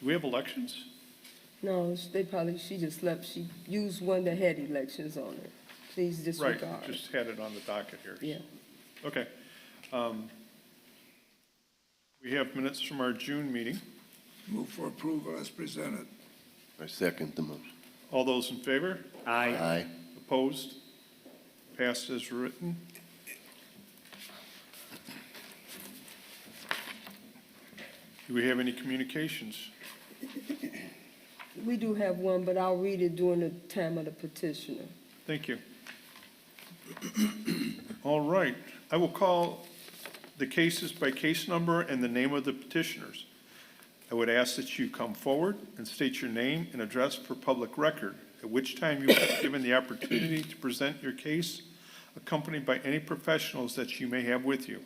Do we have elections? No, she just left. She used one that had elections on it. Please Right, disregard. just had it on the docket here. Yeah. Okay. We have minutes from our June meeting. Move for approval as presented. I second the motion. All those in favor? Aye. Opposed? Passed as written. Do we have any communications? We do have one, but I'll read it during the time of the petitioner. Thank you. All right. I will call the cases by case number and the name of the petitioners. I would ask that you come forward and state your name and address for public record, at which time you will be given the opportunity to present your case, accompanied by any professionals that you may have with you.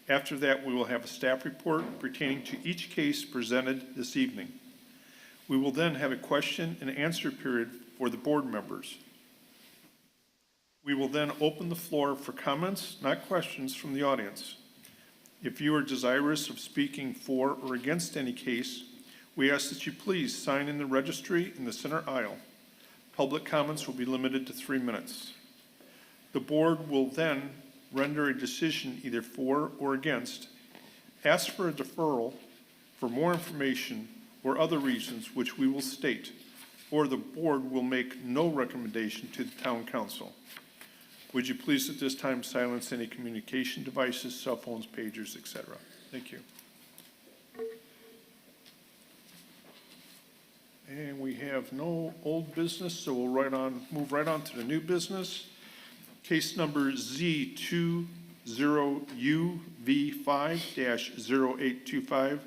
After that, we will have a staff report pertaining to each case presented this evening. We will then have a question and answer period for the board members. We will then open the floor for comments, not questions, from the audience. If you are desirous of speaking for or against any case, we ask that you please sign in the registry in the center aisle. Public comments will be limited to 3 minutes. The board will then render a decision either for or against, ask for a deferral for more information or other reasons which we will state, or the board will make no recommendation to the town council. Would you please at this time silence any communication devices, cell phones, pagers, etc.? Thank you. And we have no old business, so we'll move right on to the new business. Case number Z20UV5-0825,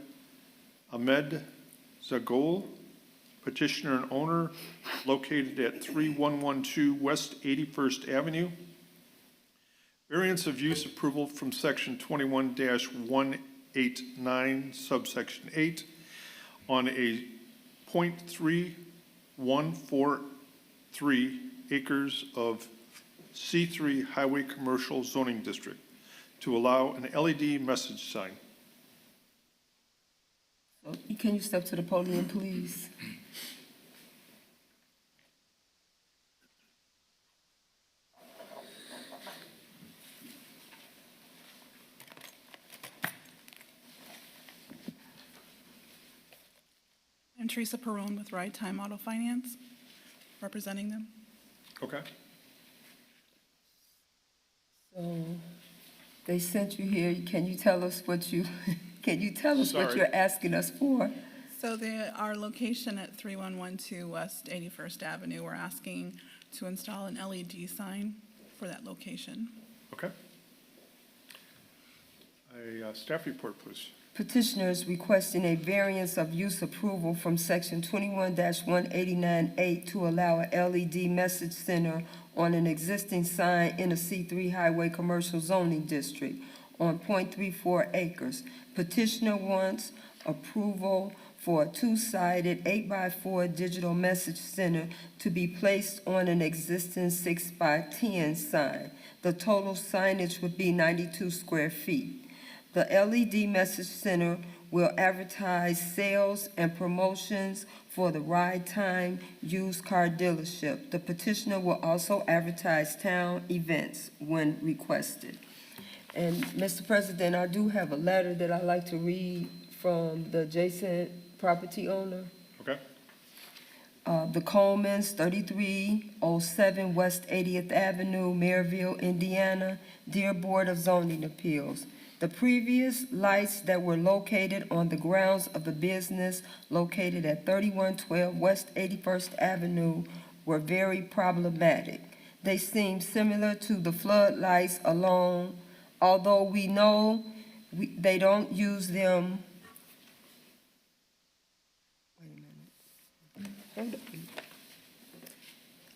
Ahmed Zagol, petitioner and owner, located at 3112 West 81st Avenue. Variance of use approval from section 21-189, subsection 8, on a .3143 acres of C3 Highway Commercial Zoning District to allow an LED message sign. Can you step to the podium, please? I'm Teresa Perrone with Ride Time Auto Finance, representing them. Okay. So they sent you here. Can you tell us what you Sorry. you're asking us for? So our location at 3112 West 81st Avenue, we're asking to install an LED sign for that location. Okay. A staff report, please. Petitioner is requesting a variance of use approval from section 21-189-8 to allow a LED message center on an existing sign in a C3 Highway Commercial Zoning District on .34 acres. Petitioner wants approval for a two-sided 8x4 digital message center to be placed on an existing 6x10 sign. The total signage would be 92 square feet. The LED message center will advertise sales and promotions for the Ride Time used car dealership. The petitioner will also advertise town events when requested. And Mr. President, I do have a letter that I'd like to read from the adjacent property owner. Okay. The Colemans, 3307 West 80th Avenue, Merrillville, Indiana. Dear Board of Zoning Appeals, the previous lights that were located on the grounds of the business located at 3112 West 81st Avenue were very problematic. They seem similar to the floodlights alone, although we know they don't use them.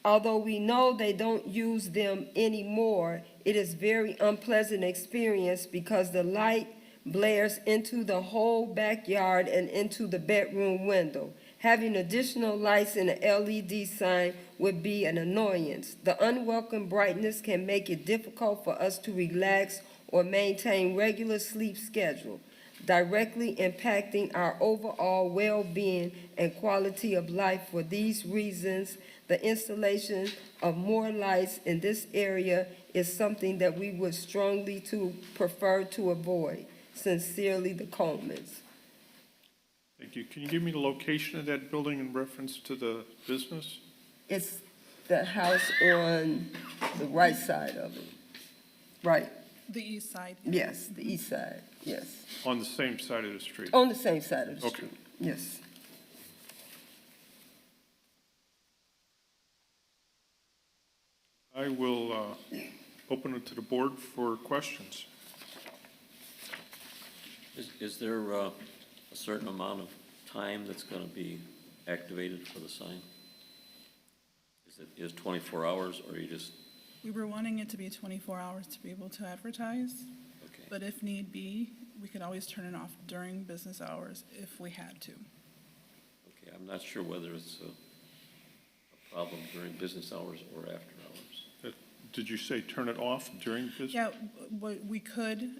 Although we know they don't use them anymore, it is very unpleasant experience because the light blares into the whole backyard and into the bedroom window. Having additional lights in an LED sign would be an annoyance. The unwelcome brightness can make it difficult for us to relax or maintain regular sleep schedule. directly impacting our overall well-being and quality of life. For these reasons, the installation of more lights in this area is something that we would strongly prefer to avoid. Sincerely, the Colemans. Thank you. Can you give me the location of that building in reference to the business? It's the house on the right side of it. Right, The east side. yes, the east side, yes. On the same side of the street? On the same side of the Okay. street, yes. I will open it to the board for questions. Is there a certain amount of time that's going to be activated for the sign? Is 24 hours, or you just, We were wanting it to be 24 hours to be able to advertise, okay? but if need be, we could always turn it off during business hours if we had to. Okay, I'm not sure whether it's a problem during business hours or after hours. Did you say turn it off during business? Yeah, we could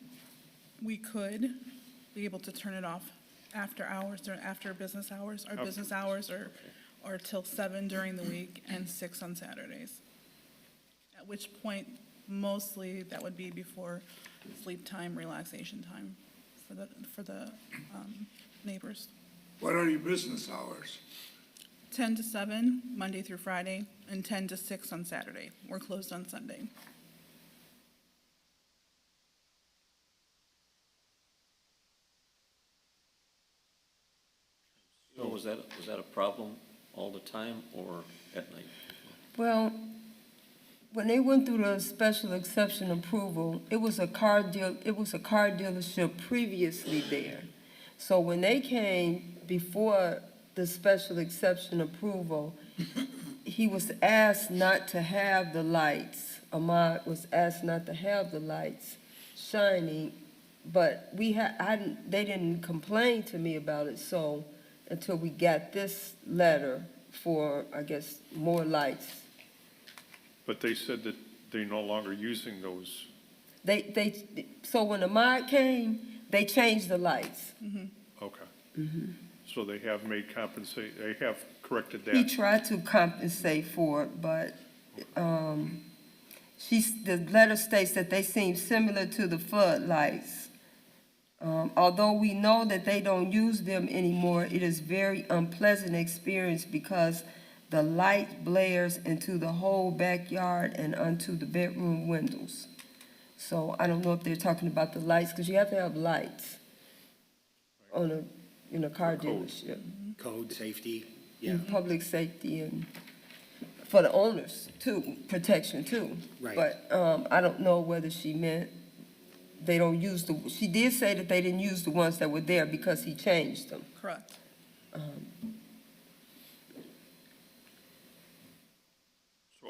be able to turn it off after hours, after business hours. Our business hours are till 7 during the week and 6 on Saturdays. At which point, mostly, that would be before sleep time, relaxation time for the neighbors. What are your business hours? 10 to 7, Monday through Friday, and 10 to 6 on Saturday. We're closed on Sunday. So was that a problem all the time or at night? Well, when they went through the special exception approval, it was a car dealership previously there. So when they came before the special exception approval, he was asked not to have the lights. Ahmad was asked not to have the lights shining, but they didn't complain to me about it, so until we got this letter for, I guess, more lights. But they said that they're no longer using those. So when Ahmad came, they changed the lights. Okay. So they have they have corrected He that. tried to compensate for it, but, the letter states that they seem similar to the floodlights. Although we know that they don't use them anymore, it is very unpleasant experience because the light blares into the whole backyard and onto the bedroom windows. So I don't know if they're talking about the lights, because you have to have lights in a car For code. dealership. Code, safety, yeah, And public safety and for the owners too, protection too. Right. But, I don't know whether she meant they don't use she did say that they didn't use the ones that were there because he changed them. Correct. So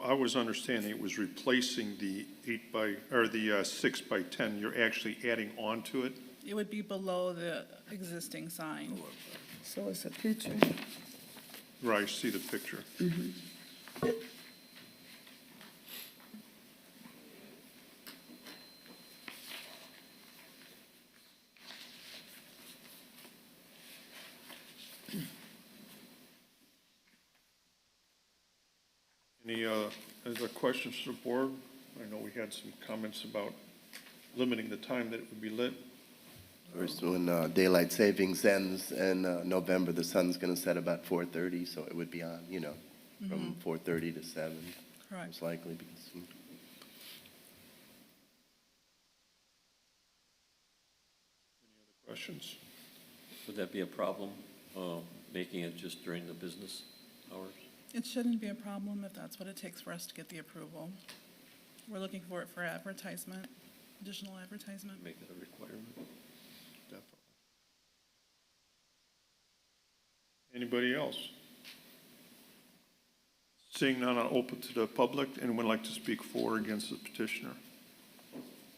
I was understanding it was replacing the 6 by 10. You're actually adding on to it? It would be below the existing sign. So it's a picture. Right, I see the picture. Any other questions to the board? I know we had some comments about limiting the time that it would be lit. First, when daylight savings ends in November, the sun's going to set about 4:30, so it would be on, from 4:30 to 7, Correct. most likely. Because Questions? Would that be a problem, making it just during the business hours? It shouldn't be a problem if that's what it takes for us to get the approval. We're looking for it for advertisement, additional advertisement. Make that a requirement? Definitely. Anybody else? Seeing none, I'll open to the public. Anyone like to speak for or against the petitioner?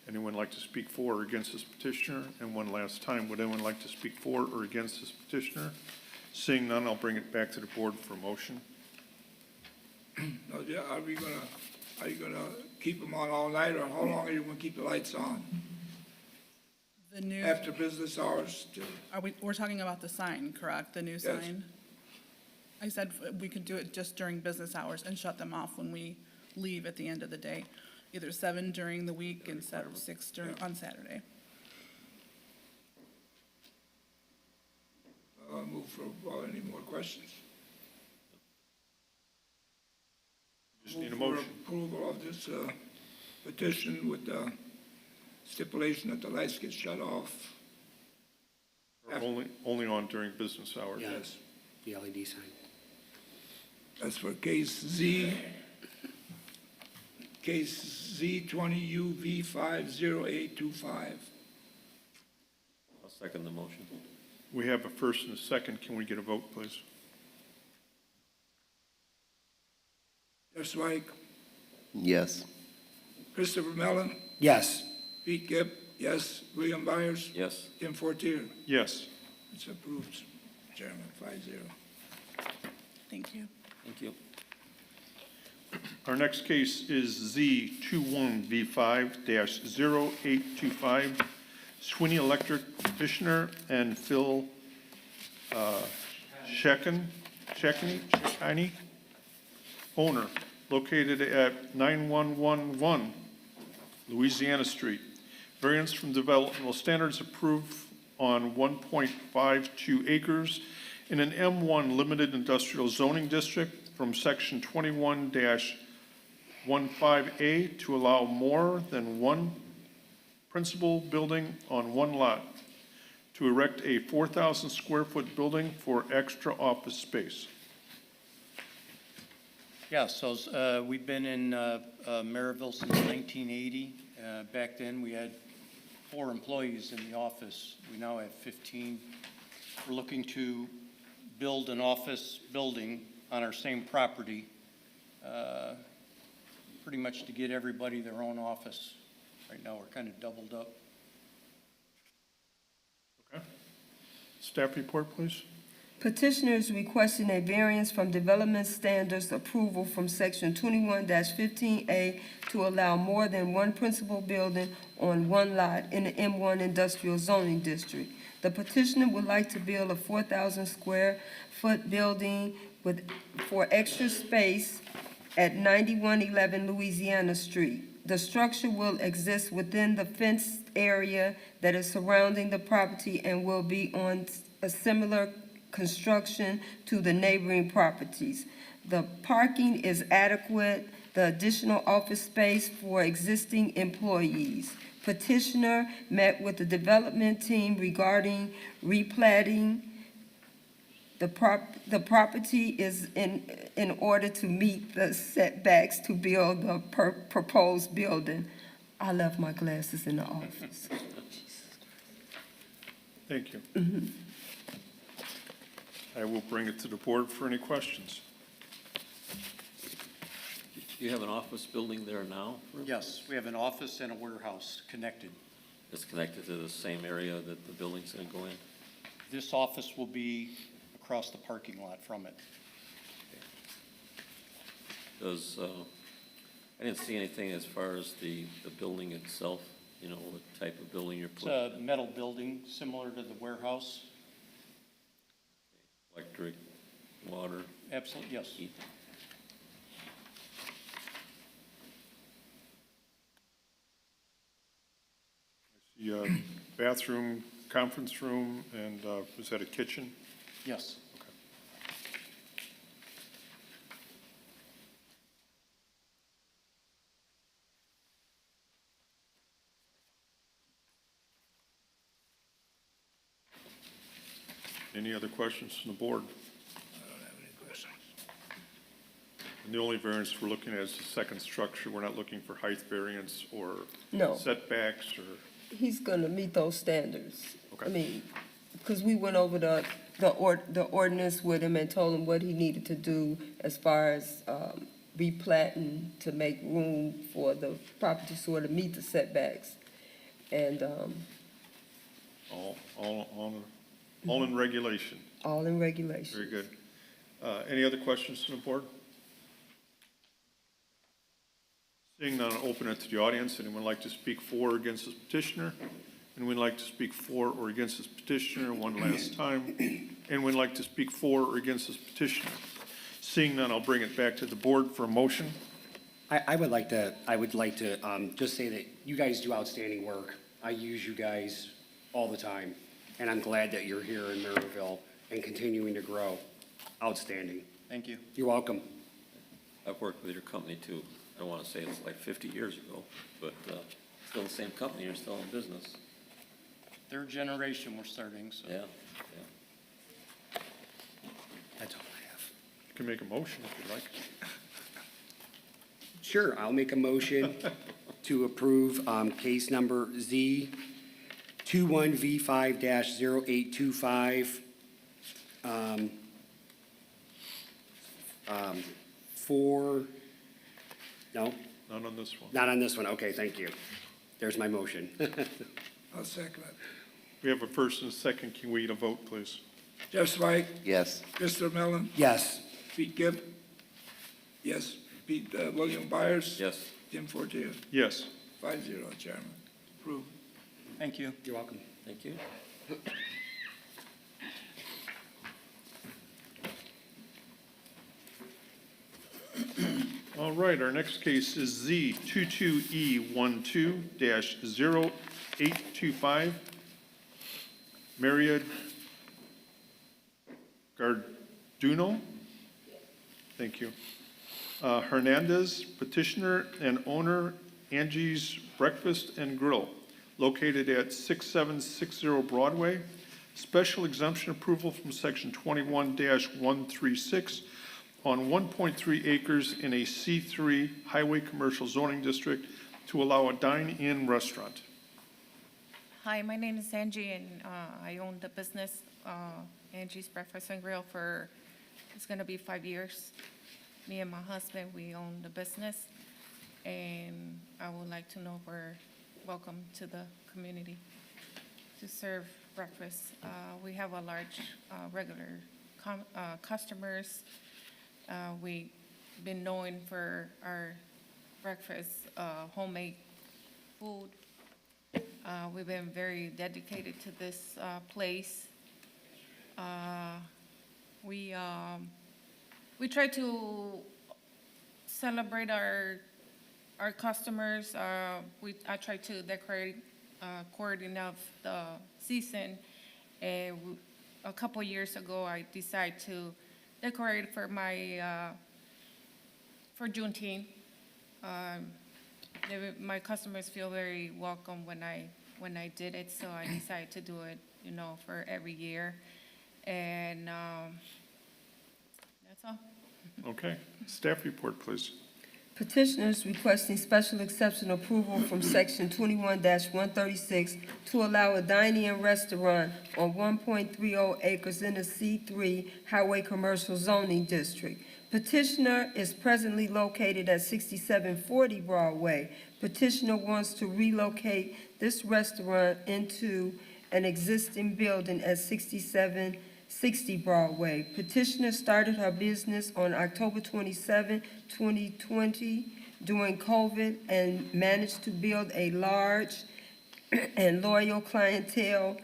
Anyone like to speak for or against this petitioner? And one last time, would anyone like to speak for or against this petitioner? Seeing none, I'll bring it back to the board for motion. No, yeah, are you gonna keep them on all night, or how long are you gonna keep the lights on? The new, after business hours till, we're talking about the sign, correct? The new sign? I said we could do it just during business hours and shut them off when we leave at the end of the day. Either 7 during the week and 6 on Saturday. I'll move for, well, any more questions? Just need a Move for motion. approval of this petition with the stipulation that the lights get shut off. Or only on during business hours. Yeah. Yes, The LED sign. that's for case Z 20UV50825. I'll second the motion. We have a first and a second. Can we get a vote, please? Jeff Zweig, Yes. Christopher Mellon, Yes. Pete Gibb, yes. William Byers, Yes, Tim Fortier. Yes. It's approved, Chairman, 5-0. Thank you. thank you. Our next case is Z21V5-0825, Sweeney Electric petitioner and Phil Shekiny, owner, located at 9111 Louisiana Street. Variance from developmental standards approved on 1.52 acres in an M1 limited industrial zoning district from section 21-15A to allow more than one principal building on one lot, to erect a 4,000 square foot building for extra office space. Yeah, so we've been in Merrillville since 1980. Back then, we had 4 employees in the office. We now have 15. We're looking to build an office building on our same property, pretty much to get everybody their own office. Right now, we're kind of doubled up. Okay. Staff report, please. Petitioner is requesting a variance from development standards approval from section 21-15A to allow more than one principal building on one lot in the M1 industrial zoning district. The petitioner would like to build a 4,000 square foot building for extra space at 9111 Louisiana Street. The structure will exist within the fenced area that is surrounding the property and will be on a similar construction to the neighboring properties. The parking is adequate, the additional office space for existing employees. Petitioner met with the development team regarding replatting. The property is in order to meet the setbacks to build the proposed building. I left my glasses in the office. Thank you. I will bring it to the board for any questions. You have an office building there now? Yes, we have an office and a warehouse connected. It's connected to the same area that the building's gonna go in? This office will be across the parking lot from it. Does, I didn't see anything as far as the building itself, you know, what type of building you're It's putting a in? metal building similar to the warehouse. Electric, water, Absolutely, yes. heat? The bathroom, conference room, and is that a kitchen? Yes. Any other questions from the board? I don't have any questions. And the only variance we're looking at is the second structure. We're not looking for height variance or No. setbacks or, He's gonna meet those standards. I Okay. mean, because we went over the ordinance with him and told him what he needed to do as far as, replatting to make room for the property sort of meet the setbacks. And, all in regulation. all in regulation. Very good. Any other questions from the board? Seeing none, I'll open it to the audience. Anyone like to speak for or against this petitioner? Anyone like to speak for or against this petitioner? One last time. Anyone like to speak for or against this petitioner? Seeing none, I'll bring it back to the board for a motion. I would like to just say that you guys do outstanding work. I use you guys all the time, and I'm glad that you're here in Merrillville and continuing to grow. Outstanding. Thank you. You're welcome. I've worked with your company too. I don't want to say it's like 50 years ago, but still the same company, you're still in business. Third generation we're starting, so. Yeah, yeah. That's all I have. You can make a motion if you'd like. Sure, I'll make a motion to approve case number Z 21V5-0825 for, no, None on this one. not on this one. Okay, thank you. There's my motion. I'll second it. We have a first and a second. Can we get a vote, please? Jeff Swike, Yes. Christopher Mellon, Yes. Pete Gibb. Yes. Pete, William Byers. Yes, Jim Fortier. Yes. 5-0, Chairman. Approved. Thank you. You're welcome. thank you. All right, our next case is Z 22E12-0825. Maria Garduno. Thank you. Hernandez, petitioner and owner, Angie's Breakfast and Grill, located at 6760 Broadway. Special exemption approval from section 21-136 on 1.3 acres in a C3 highway commercial zoning district to allow a dine-in restaurant. Hi, my name is Angie, and I own the business, Angie's Breakfast and Grill, for, it's going to be 5 years. Me and my husband, we own the business, and I would like to know if we're welcome to the community to serve breakfast. We have a large, regular customers. We've been known for our breakfast, homemade food. We've been very dedicated to this place. We try to celebrate our customers. I try to decorate according of the season. And a couple years ago, I decided to decorate for my for Juneteenth. My customers feel very welcome when I did it, so I decided to do it, for every year. And that's all. Okay, staff report, please. Petitioners requesting special exception approval from section 21-136 to allow a dine-in restaurant on 1.30 acres in a C3 highway commercial zoning district. Petitioner is presently located at 6740 Broadway. Petitioner wants to relocate this restaurant into an existing building at 6760 Broadway. Petitioner started her business on October 27, 2020 during COVID and managed to build a large and loyal clientele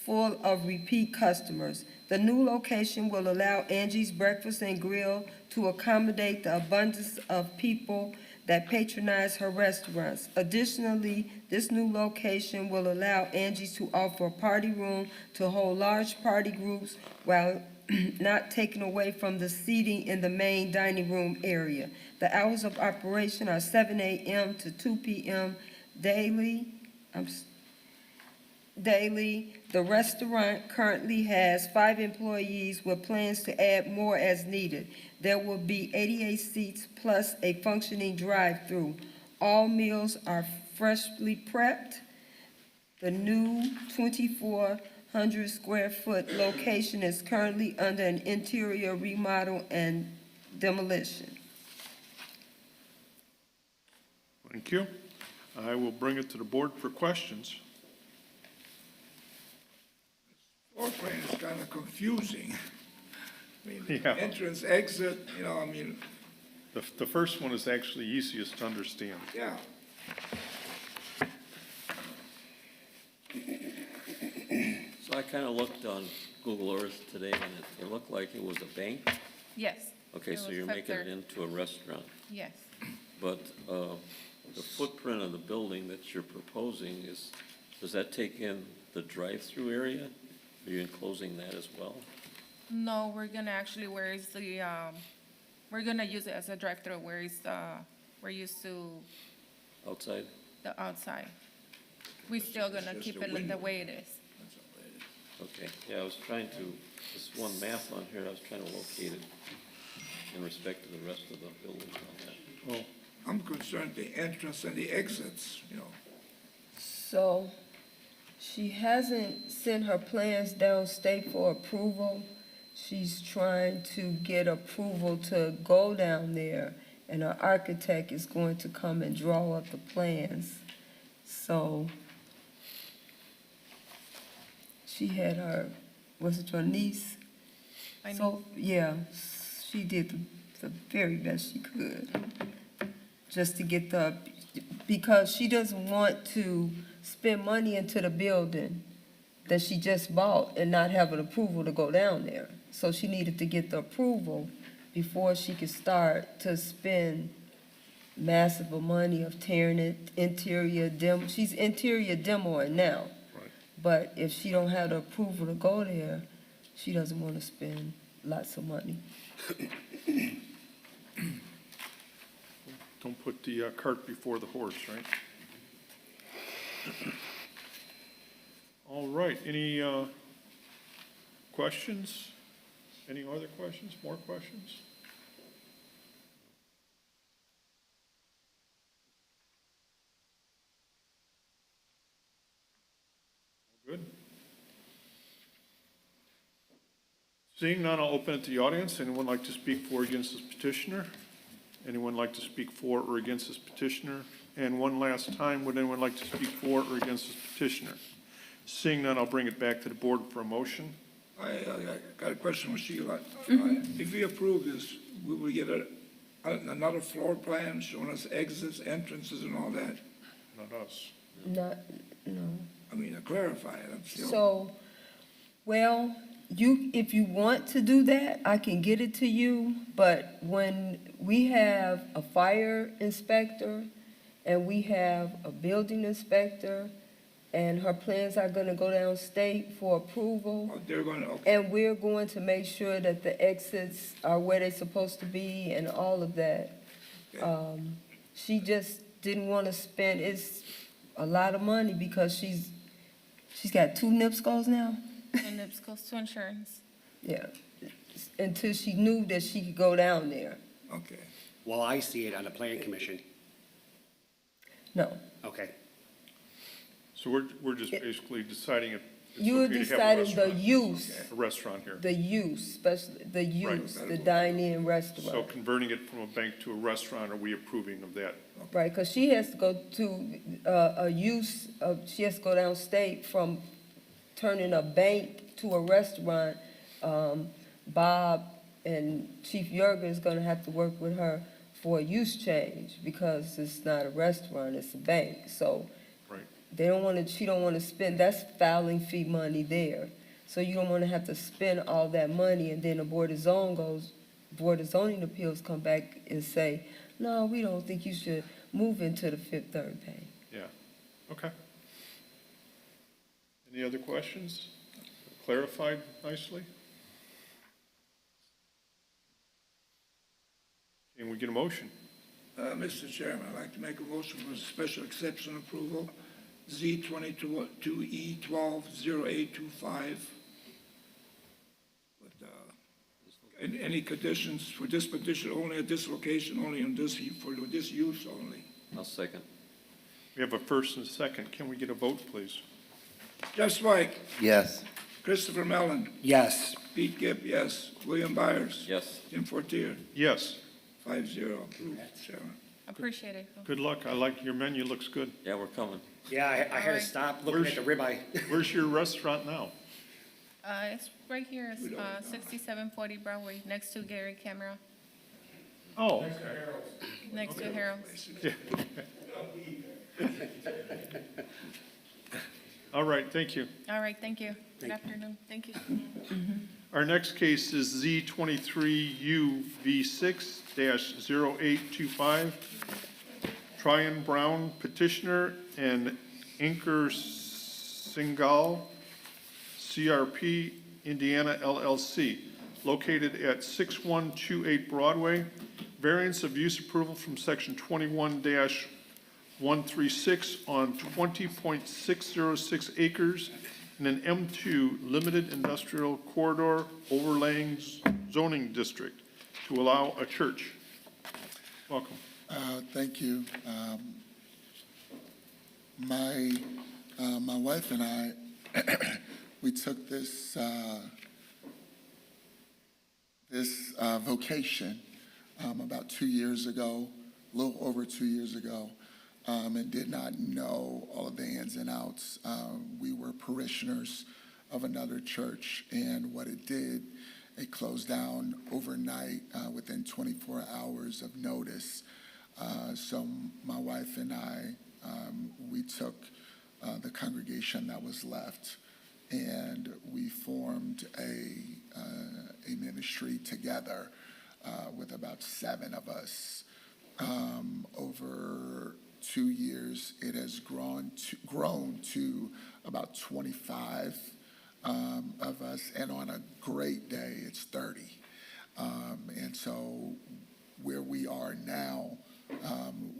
full of repeat customers. The new location will allow Angie's Breakfast and Grill to accommodate the abundance of people that patronize her restaurants. Additionally, this new location will allow Angie's to offer a party room to hold large party groups while not taking away from the seating in the main dining room area. The hours of operation are 7 a.m. to 2 p.m. daily. The restaurant currently has 5 employees with plans to add more as needed. There will be 88 seats plus a functioning drive-through. All meals are freshly prepped. The new 2,400 square foot location is currently under an interior remodel and demolition. Thank you. I will bring it to the board for questions. Floor plan is kind of confusing. I mean, Yeah. entrance, exit, The first one is actually easiest to understand. yeah. I kind of looked on Google Earth today, and it looked like it was a bank. Yes. Okay, It so was you're Fifth making it Third. into a restaurant. Yes. But the footprint of the building that you're proposing is, does that take in the drive-through area? Are you enclosing that as well? No, we're gonna actually, where is the, we're gonna use it as a drive-through, where is, we're used to Outside? the outside. We're still gonna just keep a it like the window. way it is. Okay, yeah, I was trying to, this one map on here, I was trying to locate it in respect to the rest of the buildings on that. Well, I'm concerned the entrance and the exits, So, she hasn't sent her plans downstate for approval. She's trying to get approval to go down there, and her architect is going to come and draw up the plans. So, she had her, was it your niece? I know. So, yeah, she did the very best she could, just to get because she doesn't want to spend money into the building that she just bought and not have an approval to go down there. So she needed to get the approval before she could start to spend massive money of tearing it, interior demo, she's interior demoing now. Right. But if she don't have the approval to go there, she doesn't want to spend lots of money. don't put the cart before the horse, right? All right, any questions? Any other questions, more questions? Good. Seeing none, I'll open it to the audience. Anyone like to speak for or against this petitioner? Anyone like to speak for or against this petitioner? And one last time, would anyone like to speak for or against this petitioner? Seeing none, I'll bring it back to the board for a motion. I got a question for Sheila. If we approve this, will we get another floor plan showing us exits, entrances, and all that? Not us. Not, no. I mean, to clarify it, I'm still. So, well, if you want to do that, I can get it to you, but when we have a fire inspector and we have a building inspector, and her plans are gonna go downstate for approval, Oh, they're going to, okay, and we're going to make sure that the exits are where they're supposed to be and all of that. She just didn't wanna spend, it's a lot of money because she's got 2 NIPSCOs now? And it goes to insurance. Yeah, until she knew that she could go down there. okay. Well, I see it on the plan commission. No, Okay. So we're just basically deciding if it's you're okay to have a deciding the restaurant. use, A restaurant here. the use, especially the use, the dine-in So restaurant. converting it from a bank to a restaurant, are we approving of that? Right, because she has to go to a use, she has to go downstate from turning a bank to a restaurant. Bob and Chief Yerger is gonna have to work with her for a use change because it's not a restaurant, it's a bank. So Right. she don't wanna spend, that's filing fee money there. So you don't wanna have to spend all that money and then the Board of Zoning Appeals come back and say, no, we don't think you should move into the Fifth Third Bank. Yeah, okay. Any other questions? Clarified nicely? Can we get a motion? Mr. Chairman, I'd like to make a motion for special exception approval, Z 22E120825. With, any conditions for this petition, only at this location, only on this, for this use only. I'll second. We have a first and a second. Can we get a vote, please? Jeff White, Yes. Christopher Mellon, Yes. Pete Gibb, yes. William Byers. Yes. Jim Fortier, Yes. 5-0, approved, Mr. Chairman. Appreciate it. Good luck. I like your menu, looks good. Yeah, we're coming. Yeah, I had to stop looking at the ribeye. Where's your restaurant now? It's right here, it's 6740 Broadway, next to Gary Camera, Oh, next to Harold's. All right, thank you. All right, thank you. Good afternoon. Thank you. Our next case is Z23UV6-0825. Tryon Brown petitioner and Inker Singal, CRP Indiana LLC, located at 6128 Broadway. Variance of use approval from section 21-136 on 20.606 acres in an M2 Limited Industrial Corridor Overlaying Zoning District to allow a church. Welcome. Thank you. My wife and I, we took this vocation about 2 years ago, a little over 2 years ago, and did not know all of the ins and outs. We were parishioners of another church, and what it did, it closed down overnight within 24 hours of notice. So my wife and I, we took the congregation that was left, and we formed a ministry together with about 7 of us. Over 2 years, it has grown to about 25 of us, and on a great day, it's 30. And so where we are now,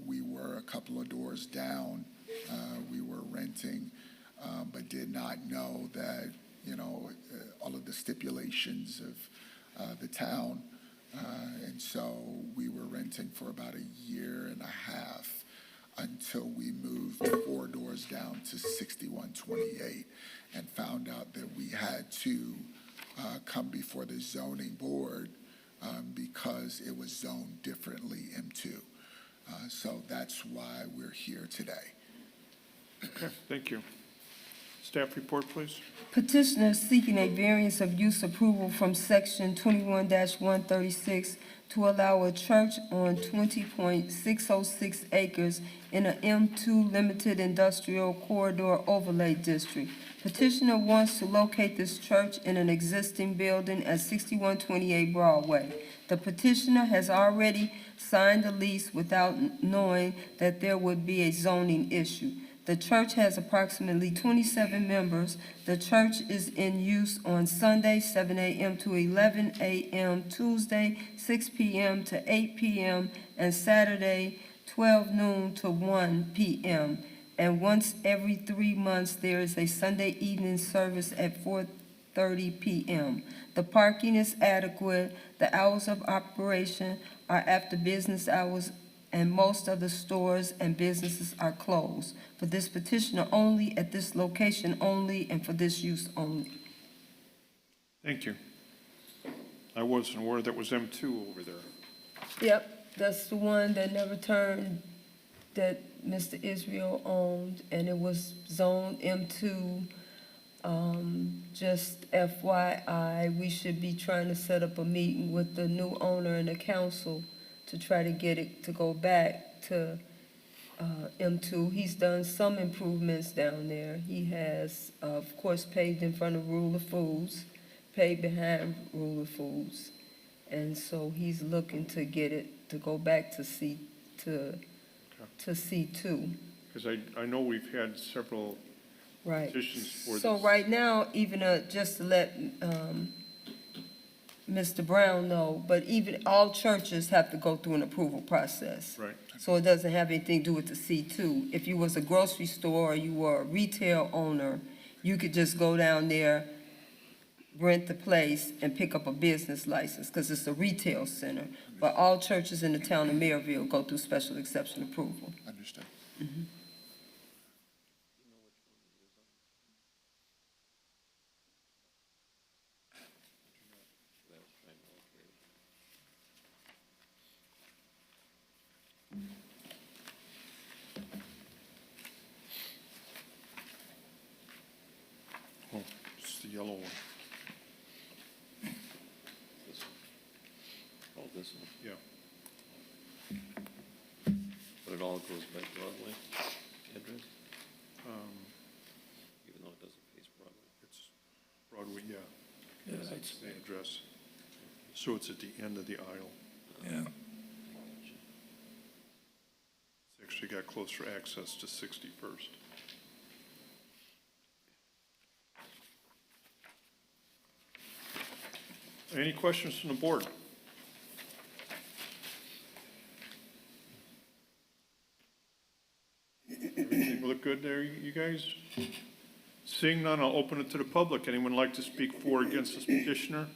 we were a couple of doors down. We were renting, but did not know that, all of the stipulations of the town. And so we were renting for about a year and a half until we moved 4 doors down to 6128 and found out that we had to come before the zoning board because it was zoned differently, M2. So that's why we're here today. Okay, thank you. Staff report, please. Petitioner is seeking a variance of use approval from section 21-136 to allow a church on 20.606 acres in an M2 Limited Industrial Corridor Overlay District. Petitioner wants to locate this church in an existing building at 6128 Broadway. The petitioner has already signed the lease without knowing that there would be a zoning issue. The church has approximately 27 members. The church is in use on Sunday, 7 a.m. to 11 a.m., Tuesday, 6 p.m. to 8 p.m., and Saturday, 12 noon to 1 p.m. And once every 3 months, there is a Sunday evening service at 4:30 p.m. The parking is adequate. The hours of operation are after business hours, and most of the stores and businesses are closed. For this petitioner only, at this location only, and for this use only. Thank you. I wasn't aware that was M2 over there. Yep, that's the one that never turned, that Mr. Israel owned, and it was zoned M2. Just FYI, we should be trying to set up a meeting with the new owner and the council to try to get it to go back to M2. He's done some improvements down there. He has, of course, paved in front of Ruler Foods, paved behind Ruler Foods. And so he's looking to get it to go back to C2. Because I know we've had several Right. petitions for this. So right now, even just to let Mr. Brown know, but even all churches have to go through an approval process. Right. So it doesn't have anything to do with the C2. If you was a grocery store or you were a retail owner, you could just go down there, rent the place, and pick up a business license, because it's a retail center. But all churches in the town of Merrillville go through special exception approval. Understood. Oh, it's the yellow one. This one. Oh, this one, Yeah. but it all goes by Broadway address, Um, even though do we, yeah, Yeah, that's the address. So it's at the end of the aisle. yeah. It's actually got closer access to 61st. Any questions from the board? Everything look good there, you guys? Seeing none, I'll open it to the public. Anyone like to speak for or against this petitioner?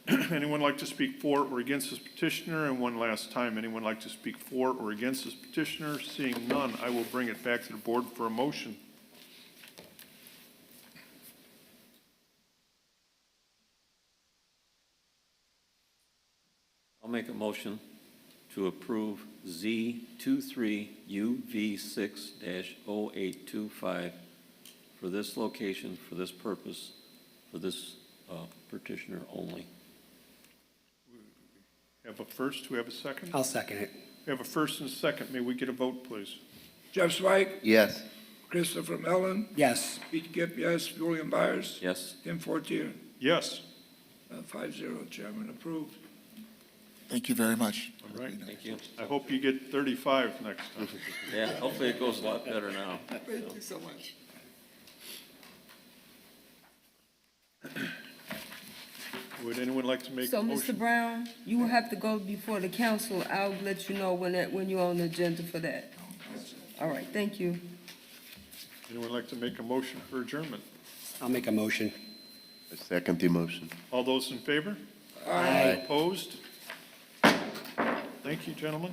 Anyone like to speak for or against this petitioner? And one last time, anyone like to speak for or against this petitioner? Seeing none, I will bring it back to the board for a motion. I'll make a motion to approve Z23UV6-0825 for this location, for this purpose, for this petitioner only. Have a first, do we have a second? I'll second it. We have a first and a second. May we get a vote, please? Jeff Zweig, Yes. Christopher Mellon, Yes. Pete Gibb, yes, Julian Byers, Yes, Tim Fortier. Yes. 5-0, Chairman, approved. Thank you very much. All right. thank you. I hope you get 35 next time. Yeah, hopefully it goes a lot better now. Thank you so much. Would anyone like to make a So, motion? Mr. Brown, you will have to go before the council. I'll let you know when you're on the agenda for that. All right, thank you. Anyone like to make a motion for adjournment? I'll make a motion. I second the motion. All those in favor? Aye. Opposed? Thank you, gentlemen.